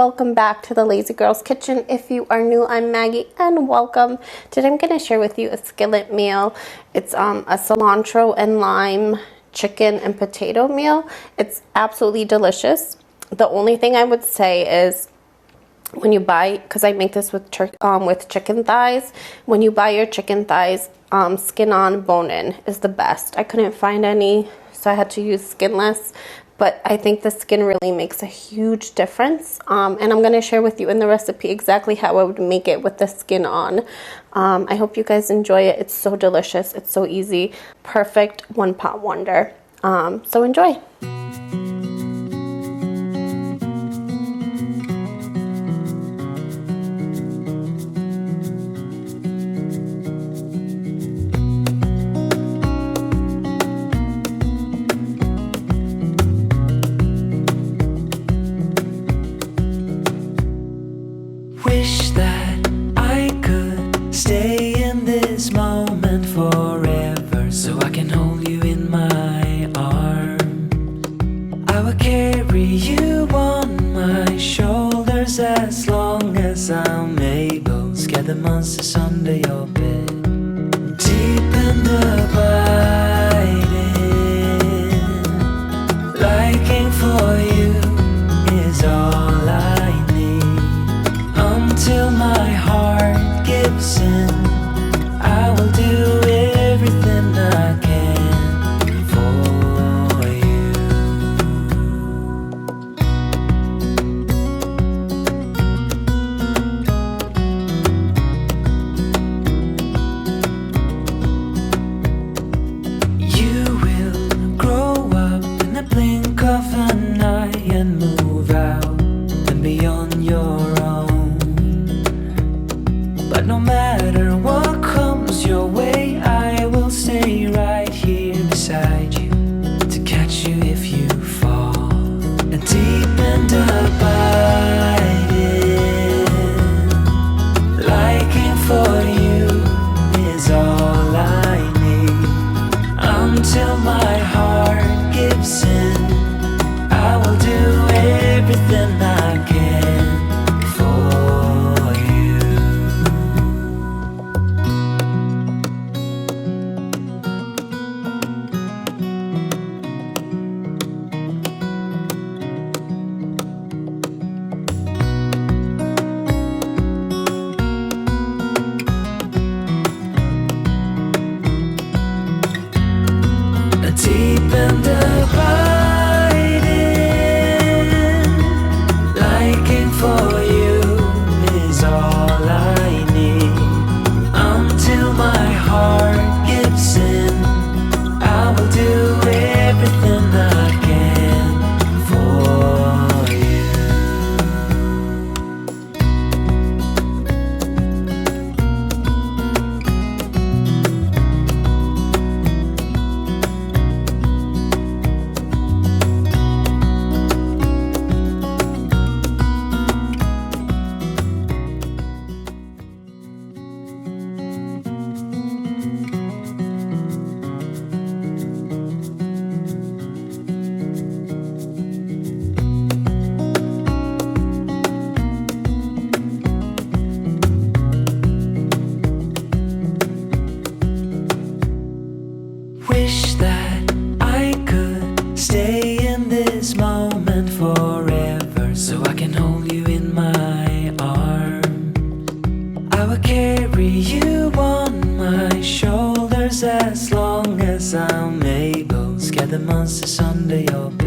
welcome back to the Lazy Girl's Kitchen. If you are new, I'm Maggie and welcome. Today I'm going to share with you a skillet meal. It's a cilantro and lime chicken and potato meal. It's absolutely delicious. The only thing I would say is when you buy, because I make this with chicken thighs, when you buy your chicken thighs, skin on, bone in is the best. I couldn't find any, so I had to use skinless. But I think the skin really makes a huge difference. And I'm going to share with you in the recipe exactly how I would make it with the skin on. I hope you guys enjoy it. It's so delicious. It's so easy. Perfect one-pot wonder. So enjoy. Wish that I could stay in this moment forever, so I can hold you in my arms. I will carry you on my shoulders as long as I'm able. Scare the monsters under your bed. Deep and abiding, liking for you is all I need. Until my heart gives in, I will do everything I can for you. You will grow up in the blink of an eye and move out and beyond your own. But no matter what comes your way, I will stay right here beside you to catch you if you fall. And deep and abiding, liking for you is all I need. Until my heart gives in, I will do everything I can for you. Deep and abiding, liking for you is all I need. Until my heart gives in, I will do everything I can for you. Wish that I could stay in this moment forever, so I can hold you in my arms. I will carry you on my shoulders as long as I'm able. Scare the monsters under your bed.